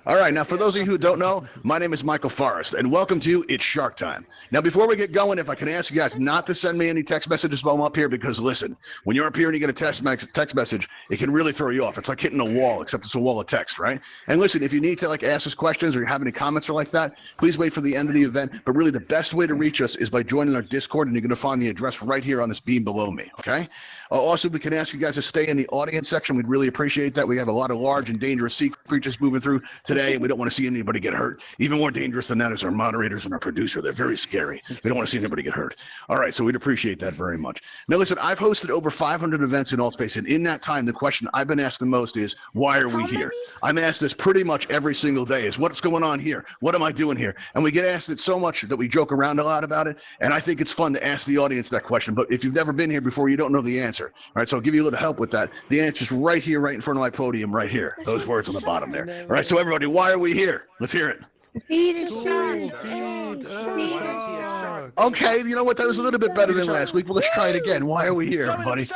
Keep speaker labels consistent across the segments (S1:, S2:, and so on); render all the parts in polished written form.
S1: All right, now for those of you who don't know, my name is Michael Forrest, and welcome to It's Shark Time. Now, before we get going, if I can ask you guys not to send me any text messages while I'm up here, because listen, when you're up here and you get a text message, it can really throw you off. It's like hitting a wall, except it's a wall of text, right? And listen, if you need to ask us questions or you have any comments or like that, please wait for the end of the event. But really, the best way to reach us is by joining our Discord, and you're going to find the address right here on this beam below me. Okay. Also, we can ask you guys to stay in the audience section. We'd really appreciate that. We have a lot of large and dangerous sea creatures moving through today, and we don't want to see anybody get hurt. Even more dangerous than that is our moderators and our producer. They're very scary. We don't want to see anybody get hurt. All right, so we'd appreciate that very much. Now, listen, I've hosted over 500 events in Altspace, and in that time, the question I've been asked the most is, why are we here? I'm asked this pretty much every single day, is what's going on here? What am I doing here? And we get asked it so much that we joke around a lot about it, and I think it's fun to ask the audience that question. But if you've never been here before, you don't know the answer. All right, so I'll give you a little help with that. The answer is right here, right in front of my podium, right here. Those words on the bottom there. All right, so everybody, why are we here? Let's hear it.
S2: Feed a shark.
S1: Okay, you know what? That was a little bit better than last week, but let's try it again. Why are we here, everybody?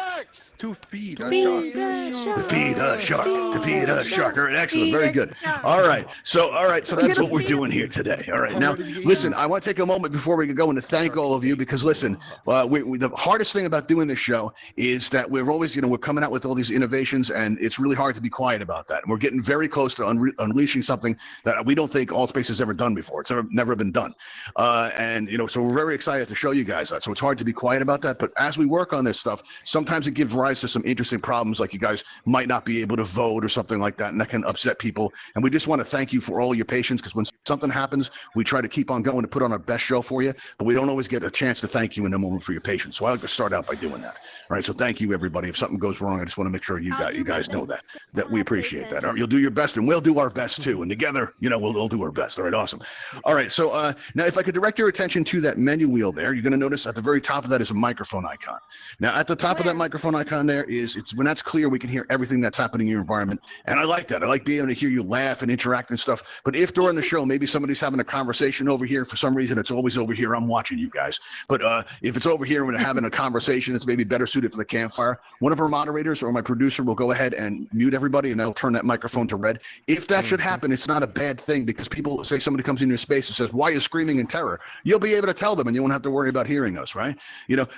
S3: To feed a shark.
S1: To feed a shark. To feed a shark. All right, excellent. Very good. All right. So that's what we're doing here today. All right. Now, listen, I want to take a moment before we go and to thank all of you, because listen, the hardest thing about doing this show is that we're always, we're coming out with all these innovations, and it's really hard to be quiet about that. And we're getting very close to unleashing something that we don't think Altspace has ever done before. It's never been done. So we're very excited to show you guys that. So it's hard to be quiet about that. But as we work on this stuff, sometimes it gives rise to some interesting problems, like you guys might not be able to vote or something like that, and that can upset people. And we just want to thank you for all your patience, because when something happens, we try to keep on going to put on our best show for you, but we don't always get a chance to thank you in a moment for your patience. So I like to start out by doing that. All right, so thank you, everybody. If something goes wrong, I just want to make sure you guys know that we appreciate that. All right, you'll do your best, and we'll do our best too. And together, we'll do our best. All right, awesome. All right, so now if I could direct your attention to that menu wheel there, you're going to notice at the very top of that is a microphone icon. Now, at the top of that microphone icon there is, when that's clear, we can hear everything that's happening in your environment. And I like that. I like being able to hear you laugh and interact and stuff. But if during the show, maybe somebody's having a conversation over here, for some reason, it's always over here, I'm watching you guys. But if it's over here and we're having a conversation, it's maybe better suited for the campfire. One of our moderators or my producer will go ahead and mute everybody, and they'll turn that microphone to red. If that should happen, it's not a bad thing, because people say somebody comes in your space and says, why are you screaming in terror? You'll be able to tell them, and you won't have to worry about hearing us, right?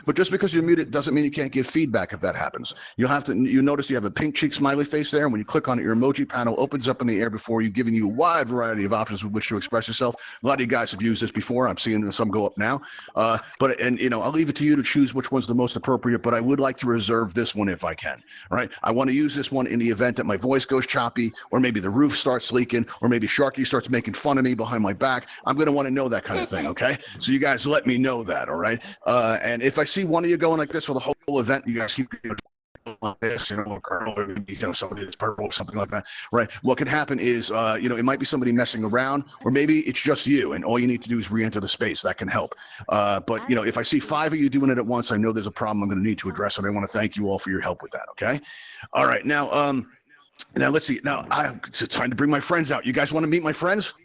S1: But just because you're muted doesn't mean you can't give feedback if that happens. You notice you have a pink cheek smiley face there, and when you click on it, your emoji panel opens up in the air before you, giving you a wide variety of options with which to express yourself. A lot of you guys have used this before. I'm seeing some go up now. I'll leave it to you to choose which one's the most appropriate, but I would like to reserve this one if I can. All right. I want to use this one in the event that my voice goes choppy, or maybe the roof starts leaking, or maybe Sharky starts making fun of me behind my back. I'm going to want to know that kind of thing. Okay. So you guys let me know that. All right. And if I see one of you going like this for the whole event, you guys keep like this, or somebody that's purple or something like that, right? What could happen is, it might be somebody messing around, or maybe it's just you, and all you need to do is re-enter the space. That can help. But if I see 5 of you doing it at once, I know there's a problem I'm going to need to address, and I want to thank you all for your help with that. Okay. All right. Now let's see. Now I'm trying to bring my friends out. You guys want to meet my friends?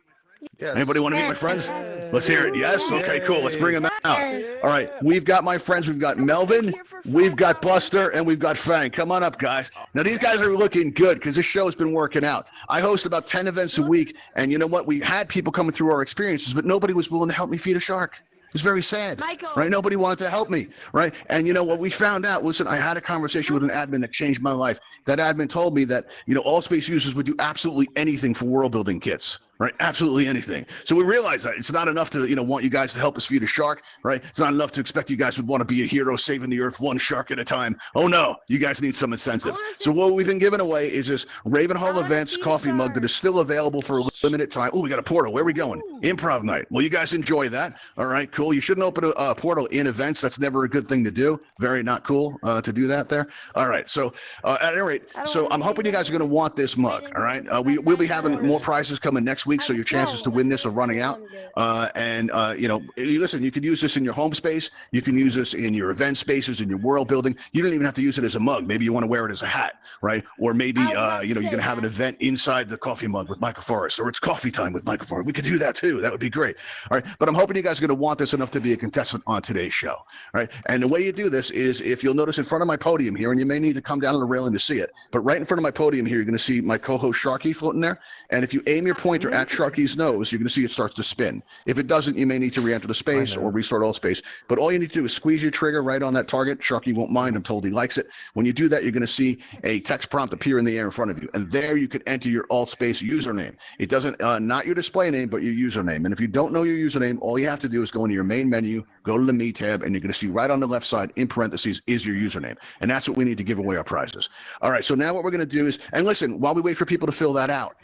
S1: Yes. Anybody want to meet my friends? Let's hear it. Yes? Okay, cool. Let's bring them out. All right. We've got my friends. We've got Melvin, we've got Buster, and we've got Fang. Come on up, guys. Now, these guys are looking good because this show's been working out. I host about 10 events a week, and you know what? We had people coming through our experiences, but nobody was willing to help me feed a shark. It was very sad, right? Nobody wanted to help me, right? And you know what we found out? Listen, I had a conversation with an admin that changed my life. That admin told me that, Altspace users would do absolutely anything for world building kits. Right, absolutely anything. So we realized that it's not enough to, want you guys to help us feed a shark, right? It's not enough to expect you guys would want to be a hero saving the earth one shark at a time. Oh no, you guys need some incentive. So what we've been giving away is this Ravenhall Events coffee mug that is still available for a limited time. Oh, we got a portal. Where are we going? Improv night. Well, you guys enjoy that. All right, cool. You shouldn't open a portal in events. That's never a good thing to do. Very not cool to do that there. All right. So at any rate, so I'm hoping you guys are going to want this mug. All right. We'll be having more prizes coming next week. week, so your chances to win this are running out. Listen, you can use this in your home space. You can use this in your event spaces, in your world building. You don't even have to use it as a mug. Maybe you want to wear it as a hat, right? Or maybe, you're going to have an event inside the coffee mug with Michael Forrest, or it's coffee time with Michael Forrest. We could do that too. That would be great. All right. But I'm hoping you guys are going to want this enough to be a contestant on today's show. All right. And the way you do this is, if you'll notice in front of my podium here, and you may need to come down on the railing to see it, but right in front of my podium here, you're going to see my co-host Sharky floating there. And if you aim your pointer at Sharky's nose, you're going to see it starts to spin. If it doesn't, you may need to re-enter the space or restart Altspace. But all you need to do is squeeze your trigger right on that target. Sharky won't mind. I'm told he likes it. When you do that, you're going to see a text prompt appear in the air in front of you. And there you can enter your Altspace username. It doesn't, not your display name, but your username. And if you don't know your username, all you have to do is go into your main menu, go to the Me tab, and you're going to see right on the left side in parentheses is your username. And that's what we need to give away our prizes. All right. So now what we're going to do is, and listen, while we wait for people to fill that out,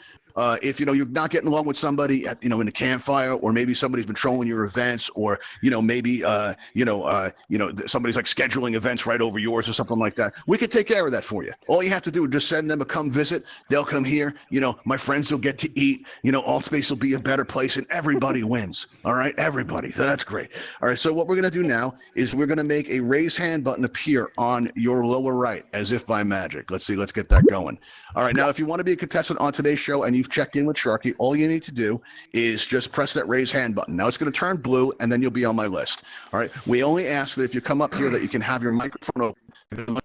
S1: if you're not getting along with somebody at, in the campfire, or maybe somebody's been trolling your events, or maybe somebody's like scheduling events right over yours or something like that, we could take care of that for you. All you have to do is just send them a come visit. They'll come here. My friends will get to eat. Altspace will be a better place, and everybody wins. All right, everybody. So that's great. All right. So what we're gonna do now is we're gonna make a raise hand button appear on your lower right, as if by magic. Let's see. Let's get that going. All right. Now, if you want to be a contestant on today's show and you've checked in with Sharky, all you need to do is just press that raise hand button. Now it's going to turn blue, and then you'll be on my list. All right. We only ask that if you come up here that you can have your microphone open.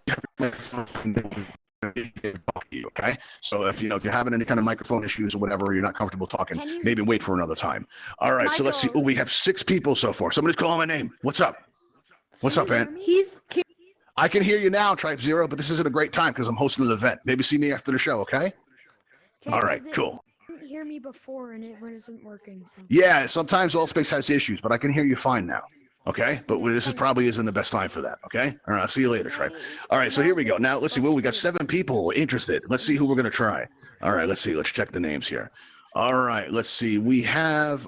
S1: Okay. So if you're having any kind of microphone issues or whatever, or you're not comfortable talking, maybe wait for another time. All right. So let's see. Oh, we have 6 people so far. Somebody's calling my name. What's up? What's up, Ant? I can hear you now, Tribe Zero, but this isn't a great time because I'm hosting an event. Maybe see me after the show, okay? All right, cool.
S2: You couldn't hear me before and it wasn't working. So.
S1: Yeah, sometimes Altspace has issues, but I can hear you fine now. Okay, but this probably isn't the best time for that. Okay, all right, I'll see you later, Tribe. All right, so here we go. Now let's see. Well, we got 7 people interested. Let's see who we're gonna try. All right, let's see. Let's check the names here. All right, let's see. We have.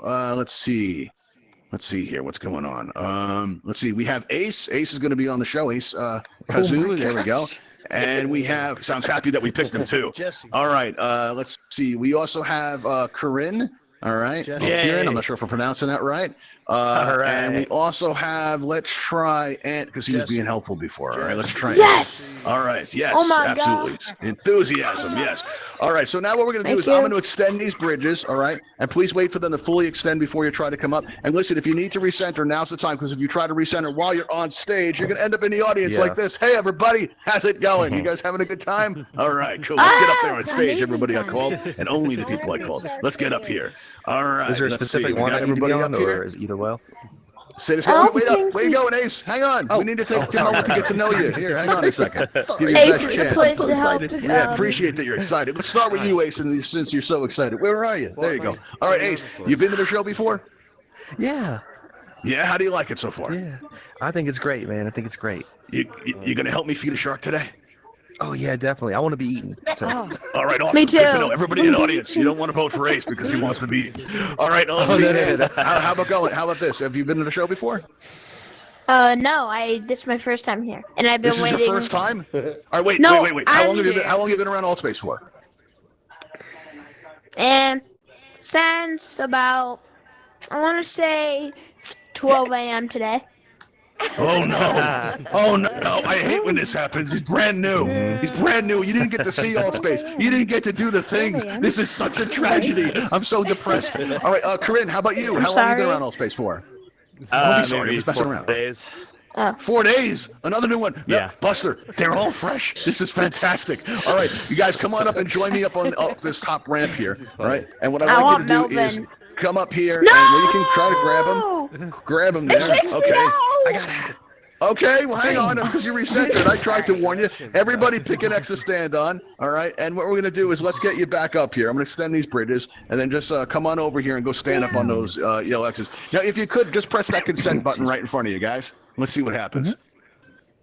S1: Let's see here. What's going on? Let's see. We have Ace. Ace is going to be on the show. Ace Kazoo. There we go. And we have, sounds happy that we picked him too. All right. Let's see. We also have Corinne. All right. Kieran, I'm not sure if I'm pronouncing that right. All right. And we also have, let's try Ant, because he was being helpful before. All right. Let's try
S2: Yes.
S1: Ant. All right. Yes.
S2: Oh my
S1: absolutely.
S2: God.
S1: Enthusiasm. Yes. All right. So now what we're going to do is I'm going to extend these bridges. All right. And please wait for them to fully extend before you try to come up. And listen, if you need to recenter, now's the time, because if you try to recenter while you're on stage, you're going to end up in the audience like this. Hey, everybody. How's it going? You guys having a good time? All right. Cool. Let's get up there on stage. Everybody I called, and only the people I called. Let's get up here. All right.
S4: Is there a specific one that you be on, or is it either well?
S1: Say this guy. Wait up. Where you going, Ace? Hang on. We need to take a moment to get to know you. Here, hang on a second. Give you
S2: Ace
S1: the
S2: is
S1: best
S2: the place to help.
S1: Yeah, appreciate that you're excited. Let's start with you, Ace, and since you're so excited. Where are you? There you go. All right, Ace, you been to the show before?
S4: Yeah.
S1: Yeah, how do you like it so far?
S4: Yeah. I think it's great, man. I think it's great.
S1: You going to help me feed a shark today?
S4: Oh, yeah, definitely. I want to be eaten. So.
S1: All right, awesome.
S2: Me too.
S1: Good to know. Everybody in the audience, you don't want to vote for Ace because he wants to be eaten. All right, let's see. How about going? How about this? Have you been to the show before?
S2: No, this is my first time here, and I've been waiting.
S1: This is your first time? All right, wait.
S2: No,
S1: How long have you been around Altspace for?
S2: And since about, I want to say 12 a.m. today.
S1: Oh no! Oh no! I hate when this happens. He's brand new. He's brand new. You didn't get to see Altspace. You didn't get to do the things. This is such a tragedy. I'm so depressed. All right, Corinne, how about you? How long have you been around Altspace for? Don't be sorry. I was messing around.
S5: 4 days.
S1: 4 days. Another new one.
S5: Yeah.
S1: Buster, they're all fresh. This is fantastic. All right, you guys, come on up and join me up on this top ramp here. All right, and what I'd like you to do is come up here, and you can try to grab him. Grab him there. Okay.
S2: I got it.
S1: Okay, well, hang on. That's because you recentered. I tried to warn you. Everybody pick an X to stand on, all right? And what we're going to do is let's get you back up here. I'm going to extend these bridges, and then just come on over here and go stand up on those yellow X's. Now, if you could, just press that consent button right in front of you, guys. Let's see what happens.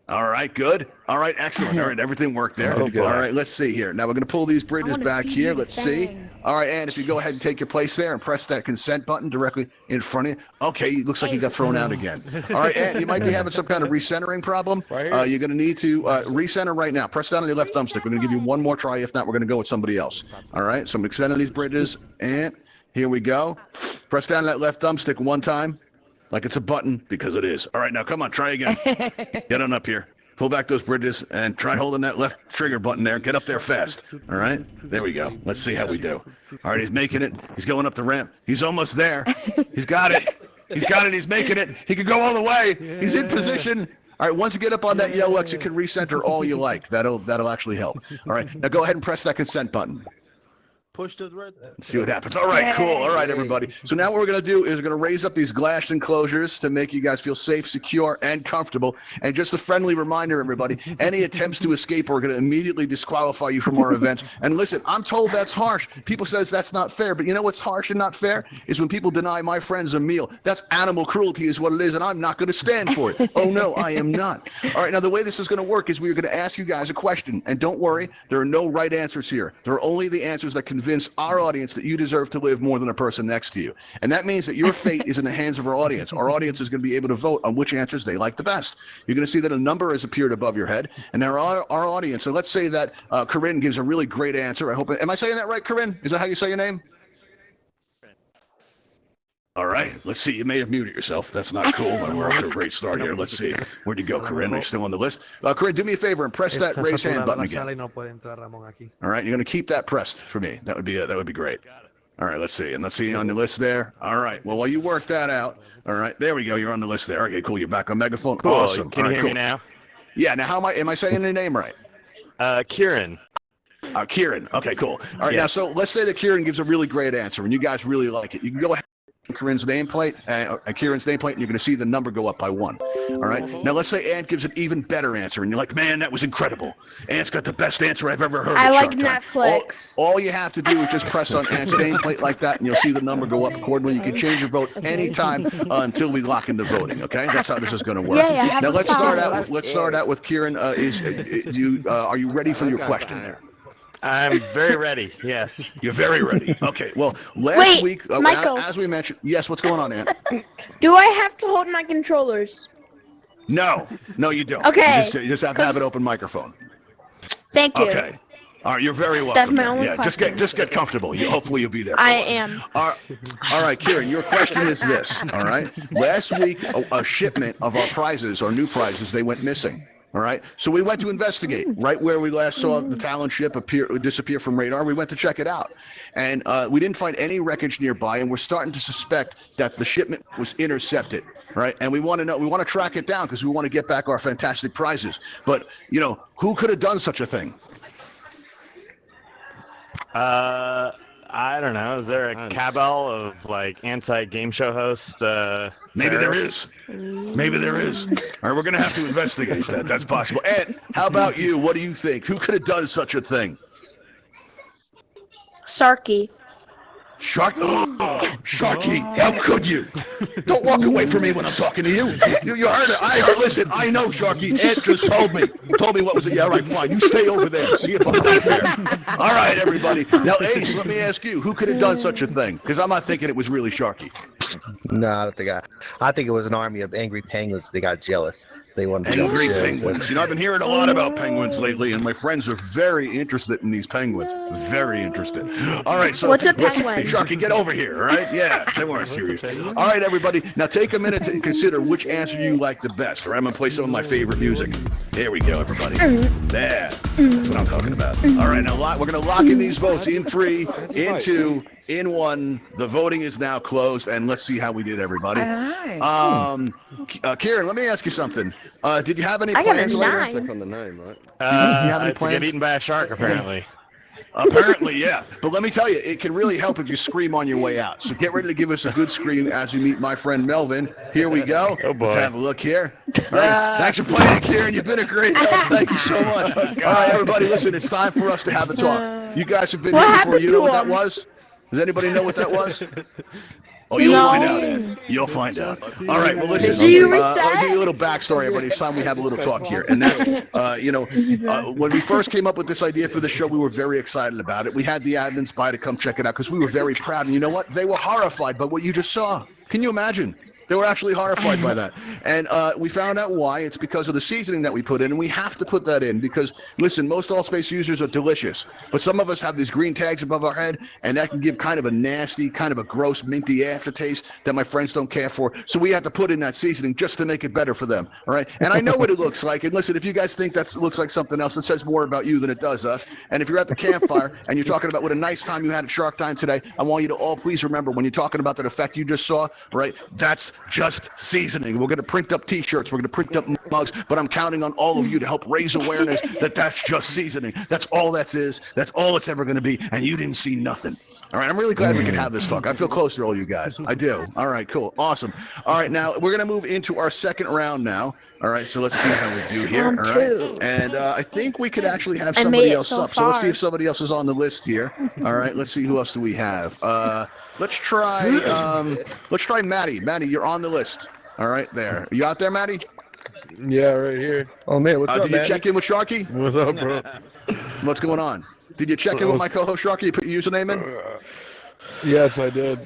S1: All right, good. All right, excellent. All right, everything worked there. All right, let's see here. Now, we're going to pull these bridges back here. Let's see. All right, and if you go ahead and take your place there and press that consent button directly in front of you. Okay, it looks like you got thrown out again. All right, and you might be having some kind of recentering problem. You're going to need to recenter right now. Press down on your left thumbstick. We're going to give you one more try. If not, we're going to go with somebody else. All right, so I'm extending these bridges, and Here we go. Press down that left thumbstick one time, like it's a button, because it is. All right, now come on, try again. Get on up here. Pull back those bridges and try holding that left trigger button there. Get up there fast. All right? There we go. Let's see how we do. All right, he's making it. He's going up the ramp. He's almost there. He's got it. He's got it. He's making it. He can go all the way. He's in position. All right, once you get up on that yellow X, you can recenter all you like. That'll actually help. All right, now go ahead and press that consent button.
S3: Push the red.
S1: See what happens. All right, cool. All right, everybody. So now what we're going to do is we're going to raise up these glass enclosures to make you guys feel safe, secure, and comfortable. And just a friendly reminder, everybody, any attempts to escape are going to immediately disqualify you from our events. And listen, I'm told that's harsh. People says that's not fair. But you know what's harsh and not fair? Is when people deny my friends a meal. That's animal cruelty is what it is, and I'm not going to stand for it. Oh, no, I am not. All right, now the way this is going to work is we're going to ask you guys a question. And don't worry, there are no right answers here. There are only the answers that convince our audience that you deserve to live more than a person next to you. And that means that your fate is in the hands of our audience. Our audience is going to be able to vote on which answers they like the best. You're going to see that a number has appeared above your head. And our audience, so let's say that Corinne gives a really great answer. I hope, am I saying that right, Corinne? Is that how you say your name? All right, let's see. You may have muted yourself. That's not cool, but we're off to a great start here. Let's see. Where'd you go, Corinne? Are you still on the list? Corinne, do me a favor and press that raise hand button again. All right, you're going to keep that pressed for me. That would be great. All right, let's see. And let's see you on the list there. All right, well, while you work that out, all right, there we go. You're on the list there. Okay, cool. You're back on megaphone.
S5: Cool.
S1: Awesome.
S5: Can you hear me now?
S1: Yeah, now how am I saying your name right?
S5: Kieran.
S1: Kieran. Okay, cool. All right, now, so let's say that Kieran gives a really great answer and you guys really like it. You can go ahead. Kieran's nameplate, Kieran's nameplate, and you're going to see the number go up by 1. All right. Now let's say Ant gives an even better answer, and you're like, "Man, that was incredible. Ant's got the best answer I've ever heard."
S2: I like Netflix.
S1: All you have to do is just press on Ant's nameplate like that, and you'll see the number go up accordingly. You can change your vote anytime until we lock into voting. Okay, that's how this is going to work.
S2: Yeah.
S1: Now let's start out with Kieran. Are you ready for your question there?
S5: I'm very ready. Yes.
S1: You're very ready. Okay. Well, last week,
S2: Michael.
S1: as we mentioned, yes. What's going on, Ant?
S2: Do I have to hold my controllers?
S1: No, you don't.
S2: Okay.
S1: You just have to have an open microphone.
S2: Thank you.
S1: Okay. All right, you're very welcome.
S2: That's my only question.
S1: Just get comfortable. Hopefully you'll be there.
S2: I am.
S1: All right, Kieran, your question is this. All right. Last week, a shipment of our prizes, our new prizes, they went missing. All right. So we went to investigate right where we last saw the Talon ship disappear from radar. We went to check it out. And we didn't find any wreckage nearby. And we're starting to suspect that the shipment was intercepted. Right. And we want to track it down because we want to get back our fantastic prizes. But, who could have done such a thing?
S5: I don't know. Is there a cabal of anti-game show hosts?
S1: Maybe there is. Maybe there is. All right, we're going to have to investigate that. That's possible. Ed, how about you? What do you think? Who could have done such a thing?
S2: Sharky.
S1: Sharky, how could you? Don't walk away from me when I'm talking to you. You heard it. Listen, I know Sharky. Ed just told me what was it. Yeah, all right, fine. You stay over there. See if I'm back there. All right, everybody. Now, Ace, let me ask you, who could have done such a thing? Because I'm not thinking it was really Sharky.
S4: No, I don't think I think it was an army of angry penguins. They got jealous. So they wanted to
S1: angry penguins. I've been hearing a lot about penguins lately, and my friends are very interested in these penguins. Very interested. All right, so
S2: what's a penguin?
S1: Sharky, get over here, all right? Yeah, they weren't serious. All right, everybody. Now take a minute to consider which answer you like the best. All right, I'm going to play some of my favorite music. There we go, everybody. There. That's what I'm talking about. All right, now we're going to lock in these votes in 3, in 2, in 1. The voting is now closed, and let's see how we did, everybody. Kieran, let me ask you something. Did you have any plans later?
S3: Click on the name, right?
S1: You have any
S5: to get eaten by a shark, apparently.
S1: Apparently, yeah. But let me tell you, it can really help if you scream on your way out. So get ready to give us a good scream as you meet my friend Melvin. Here we go.
S5: Oh, boy.
S1: Let's have a look here. All right. Thanks for playing, Kieran. You've been a great help. Thank you so much. All right, everybody, listen. It's time for us to have a talk. You guys have been here before. You know what that was? Does anybody know what that was? Oh, you'll find out, Ed. You'll find out. All right, well, listen. I'll give you a little backstory, everybody. It's time we have a little talk here. And that's, when we first came up with this idea for the show, we were very excited about it. We had the admins by to come check it out because we were very proud. And you know what? They were horrified by what you just saw. Can you imagine? They were actually horrified by that. And we found out why. It's because of the seasoning that we put in, and we have to put that in because, listen, most Altspace users are delicious, but some of us have these green tags above our head, and that can give kind of a nasty, kind of a gross, minty aftertaste that my friends don't care for. So we have to put in that seasoning just to make it better for them, all right? And I know what it looks like, and listen, if you guys think that looks like something else, it says more about you than it does us. And if you're at the campfire and you're talking about what a nice time you had at Shark Time today, I want you to all please remember when you're talking about that effect you just saw, right? That's just seasoning. We're going to print up T-shirts. We're going to print up mugs, but I'm counting on all of you to help raise awareness that that's just seasoning. That's all that is. That's all it's ever going to be, and you didn't see nothing. All right, I'm really glad we can have this talk. I feel close to all you guys. I do. All right, cool. Awesome. All right, now we're going to move into our second round now. All right, so let's see how we do here. All right, and I think we could actually have somebody else up. So let's see if somebody else is on the list here. All right, let's see who else do we have. Let's try Maddie. Maddie, you're on the list. All right, there. You out there, Maddie?
S3: Yeah, right here.
S4: Oh man, what's up,
S1: did you check in with Sharky?
S3: What up, bro?
S1: What's going on? Did you check in with my co-host Sharky? You put your username in?
S3: Yes, I did.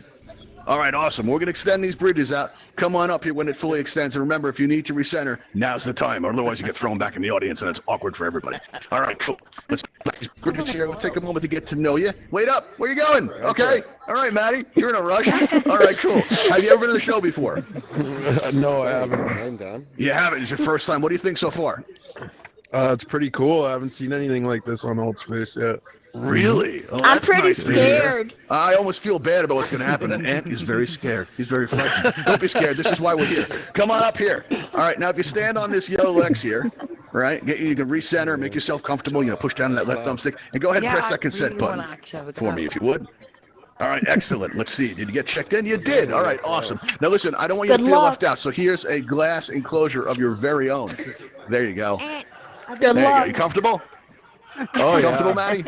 S1: All right, awesome. We're going to extend these bridges out. Come on up here when it fully extends. And remember, if you need to recenter, now's the time. Otherwise, you get thrown back in the audience, and it's awkward for everybody. All right, cool. Let's these bridges here. We'll take a moment to get to know you. Wait up. Where you going? Okay. All right, Maddie. You're in a rush. All right, cool. Have you ever been to the show before?
S3: No, I haven't.
S1: You haven't. It's your first time. What do you think so far?
S3: It's pretty cool. I haven't seen anything like this on Altspace yet.
S1: Really? Oh,
S2: I'm pretty scared.
S1: I almost feel bad about what's going to happen. And Ant is very scared. He's very frightened. Don't be scared. This is why we're here. Come on up here. All right. Now, if you stand on this yellow X here, right, you can recenter, make yourself comfortable. Push down that left thumbstick, and go ahead and press that consent button for me, if you would. All right, excellent. Let's see. Did you get checked in? You did. All right, awesome. Now, listen, I don't want you to feel left out. So here's a glass enclosure of your very own. There you go.
S2: Good luck.
S1: Are you comfortable? Oh, comfortable, Maddie?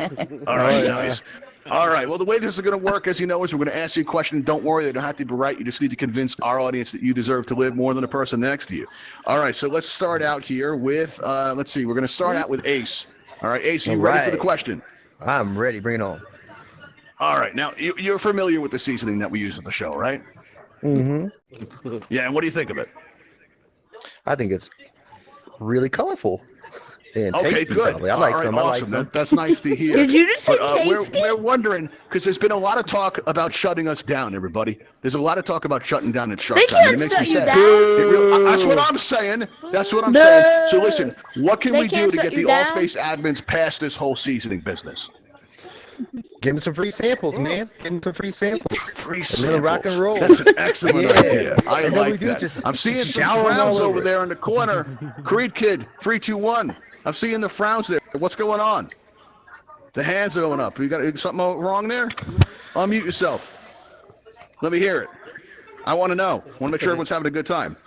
S1: All right, nice. All right, well, the way this is going to work, as you know, is we're going to ask you a question. Don't worry, they don't have to be right. You just need to convince our audience that you deserve to live more than the person next to you. All right, so let's start out here with, let's see, we're going to start out with Ace. All right, Ace, are you ready for the question?
S4: I'm ready. Bring it on.
S1: All right, now, you're familiar with the seasoning that we use at the show, right?
S4: Mm-hmm.
S1: Yeah, and what do you think of it?
S4: I think it's really colorful. And
S1: okay,
S4: tasty,
S1: good.
S4: Probably. I like
S1: right,
S4: some.
S1: awesome.
S4: I like some.
S1: That's nice to hear.
S2: Did you just say tasty?
S1: We're wondering, because there's been a lot of talk about shutting us down, everybody. There's a lot of talk about shutting down at Shark
S2: They
S1: Time.
S2: can't shut you down.
S1: That's what I'm saying. That's what I'm saying. So listen, what can we do to get the Altspace admins past this whole seasoning business?
S4: Give me some free samples, man. Give me some free samples.
S1: Free
S4: A little rock and roll.
S1: That's an excellent
S4: Yeah.
S1: idea. I
S4: And then we
S1: like
S4: do
S1: that.
S4: just
S1: I'm seeing some
S4: shower 'em all
S1: frowns over
S4: over.
S1: there in the corner. Creed Kid, 3, 2, 1. I'm seeing the frowns there. What's going on? The hands are going up. You got something wrong there? Unmute yourself. Let me hear it. I want to know. I want to make sure everyone's having a good time.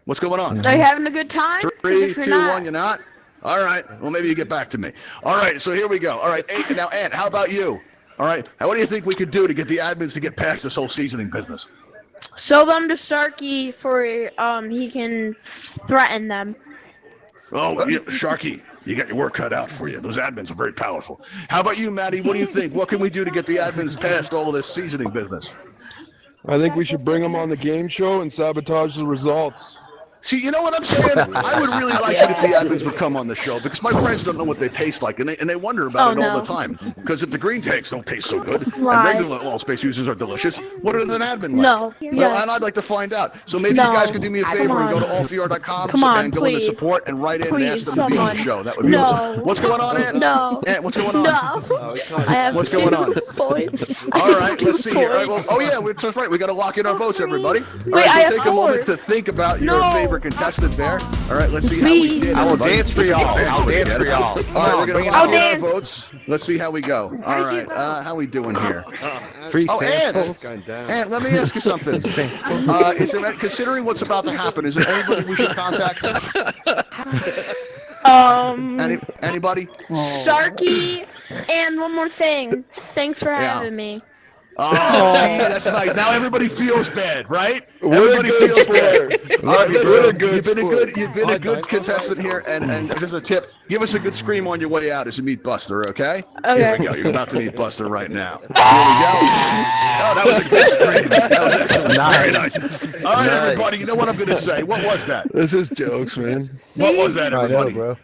S1: What's going on?
S2: Are you having a good time?
S1: 3, 2, 1. You're not? All right. Well, maybe you get back to me. All right. So here we go. All right. Now, Ant, how about you? All right. What do you think we could do to get the admins to get past this whole seasoning business?
S2: Sell them to Sharky for he can threaten them.
S1: Oh, yeah, Sharky, you got your work cut out for you. Those admins are very powerful. How about you, Maddie? What do you think? What can we do to get the admins past all of this seasoning business?
S3: I think we should bring them on the game show and sabotage the results.
S1: See, you know what I'm saying? I would really like it if the admins would come on the show because my friends don't know what they taste like, and they wonder about it all the time. Because if the green tanks don't taste so good, and regular Altspace users are delicious, what does an admin like?
S2: No.
S1: Well, and I'd like to find out. So maybe you guys could do me a favor and go to allvr.com and go into support and write in and ask them to be on the show. That would be awesome. What's going on, Ant?
S2: No.
S1: Ant, what's going on?
S2: No. I have
S1: What's going on?
S2: Points.
S1: All right, let's see here. All right, well, oh yeah, that's right. We got to lock in our votes, everybody. All right,
S2: I
S1: so
S2: have
S1: take a moment
S2: 4.
S1: to think about your favorite contestant there. All right, let's see how we did.
S4: I will
S1: everybody.
S4: dance for y'all. I'll dance for y'all.
S1: All right, we're gonna
S4: Bring it
S1: lock
S4: on.
S1: in our votes. Let's see how we go. All right, how we doing here?
S4: Free
S1: Oh,
S4: samples.
S1: Ant, let me ask you something. Is there, considering what's about to happen, is there anybody we should contact? Anybody?
S2: Sharky, and one more thing. Thanks for having me.
S1: Oh, see, that's nice. Now everybody feels bad, right?
S3: We're a good sport.
S1: All right, listen,
S3: We're a
S1: you've been a
S3: sport.
S1: good contestant here, and just a tip: give us a good scream on your way out as you meet Buster. Okay?
S2: Okay.
S1: Here we go. You're about to meet Buster right now. Here we go. Oh, that was a good scream. That was excellent. Very nice. All right, everybody. You know what I'm going to say? What was that?
S3: This is jokes, man.
S1: What was that,
S4: I know,
S1: everybody?
S4: bro.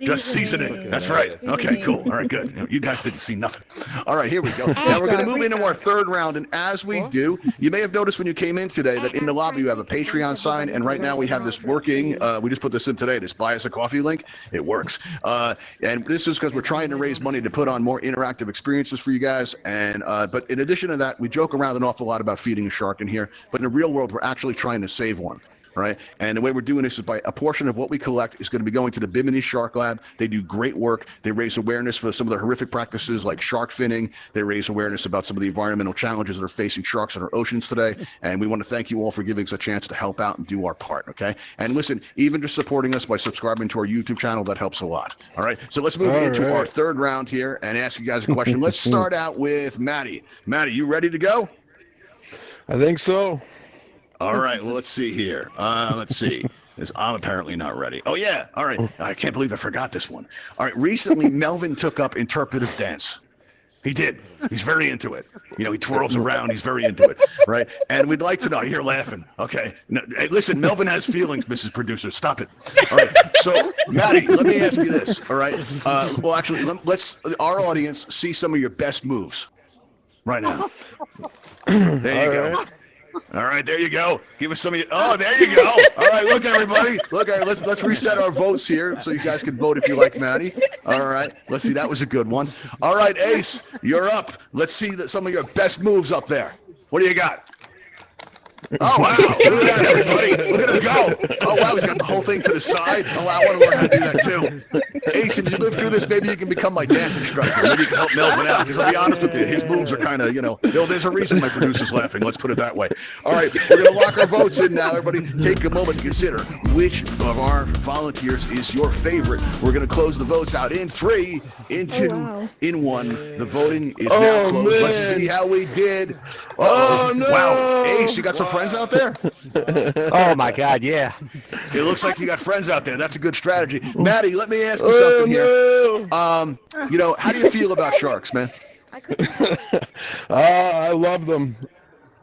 S1: Just seasoning. That's right. Okay, cool. All right, good. You guys didn't see nothing. All right, here we go. Now we're going to move into our third round, and as we do, you may have noticed when you came in today that in the lobby you have a Patreon sign, and right now we have this working. We just put this in today. This buy us a coffee link. It works, and this is because we're trying to raise money to put on more interactive experiences for you guys. And but in addition to that, we joke around an awful lot about feeding a shark in here, but in the real world, we're actually trying to save one. Right, and the way we're doing this is by a portion of what we collect is going to be going to the Bimini Shark Lab. They do great work. They raise awareness for some of the horrific practices like shark finning. They raise awareness about some of the environmental challenges that are facing sharks in our oceans today. And we want to thank you all for giving us a chance to help out and do our part. Okay, and listen, even just supporting us by subscribing to our YouTube channel, that helps a lot. All right, so let's move into our third round here and ask you guys a question. Let's start out with Maddie. Maddie, you ready to go?
S3: I think so.
S1: All right, well, let's see here. Let's see. I'm apparently not ready. Oh, yeah. All right. I can't believe I forgot this one. All right. Recently, Melvin took up interpretive dance. He did. He's very into it. You know, he twirls around. He's very into it, right? And we'd like to know. You're laughing. Okay. No, hey, listen, Melvin has feelings, Mrs. Producer. Stop it. All right. So, Maddie, let me ask you this, all right? Well, actually, let's our audience see some of your best moves right now. There you go. All right, there you go. Give us some of your. Oh, there you go. All right, look, everybody. Look, let's reset our votes here so you guys can vote if you like Maddie. All right, let's see. That was a good one. All right, Ace, you're up. Let's see some of your best moves up there. What do you got? Oh, wow. Look at that, everybody. Look at him go. Oh, wow. He's got the whole thing to the side. Oh, wow. I want to learn how to do that, too. Ace, if you live through this, maybe you can become my dance instructor. Maybe you can help Melvin out. Because I'll be honest with you, his moves are kind of, there's a reason my producer's laughing. Let's put it that way. All right. We're going to lock our votes in now. Everybody take a moment to consider which of our volunteers is your favorite. We're going to close the votes out in 3, in 2, in 1. The voting is now closed.
S3: Man.
S1: Let's see how we did.
S3: Oh, no.
S1: Wow. Ace, you got some friends out there?
S4: Oh my God, yeah.
S1: It looks like you got friends out there. That's a good strategy. Maddie, let me ask you something here. How do you feel about sharks, man?
S3: I love them.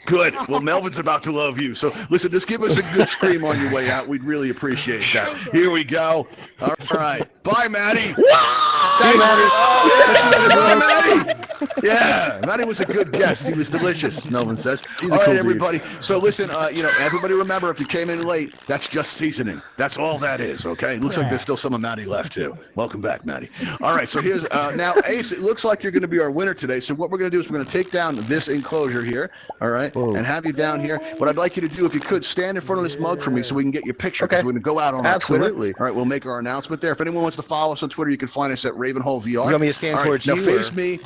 S1: Good. Well, Melvin's about to love you. So, listen, just give us a good scream on your way out. We'd really appreciate that. Here we go. All right. Bye, Maddie. Thanks, Maddie. Bye, Maddie. Yeah, Maddie was a good guest. He was delicious, Melvin says. All right, everybody. So, listen, everybody remember, if you came in late, that's just seasoning. That's all that is, okay? Looks like there's still some of Maddie left, too. Welcome back, Maddie. All right, so here's, now, Ace, it looks like you're going to be our winner today. So what we're going to do is we're going to take down this enclosure here, all right, and have you down here. What I'd like you to do, if you could, stand in front of this mug for me so we can get your picture. Okay. We're going to go out on our Twitter. All right, we'll make our announcement there. If anyone wants to follow us on Twitter, you can find us at Ravenhall VR.
S4: You want me to stand towards you?
S1: Now face me.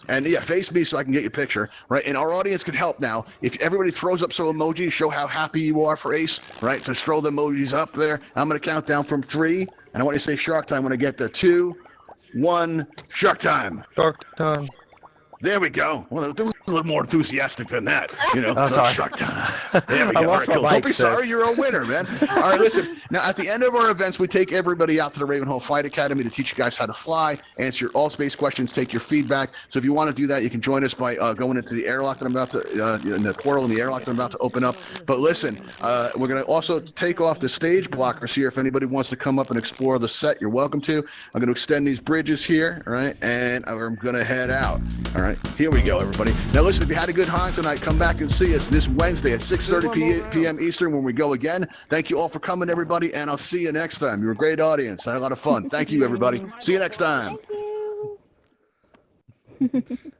S1: And face me so I can get your picture, right? And our audience can help now. If everybody throws up some emojis, show how happy you are for Ace, right? Just throw the emojis up there. I'm going to count down from 3, and I want you to say shark time when I get there. 2, 1, shark time.
S4: Shark time.
S1: There we go. Well, that was a little more enthusiastic than that.
S4: Sorry.
S1: Shark time. There we go.
S4: I lost my
S1: Cool.
S4: mic,
S1: Don't be
S4: sir.
S1: sorry. You're a winner, man. All right, listen. Now, at the end of our events, we take everybody out to the Ravenhall Flight Academy to teach you guys how to fly, answer your Altspace questions, take your feedback. So if you want to do that, you can join us by going into the airlock that I'm about to, in the portal in the airlock that I'm about to open up. But listen, we're going to also take off the stage blockers here. If anybody wants to come up and explore the set, you're welcome to. I'm going to extend these bridges here, all right? And I'm going to head out. All right, here we go, everybody. Now, listen, if you had a good time tonight, come back and see us this Wednesday at 6:30 p.m. Eastern when we go again. Thank you all for coming, everybody, and I'll see you next time. You're a great audience. I had a lot of fun. Thank you, everybody. See you next time.
S2: Thank you.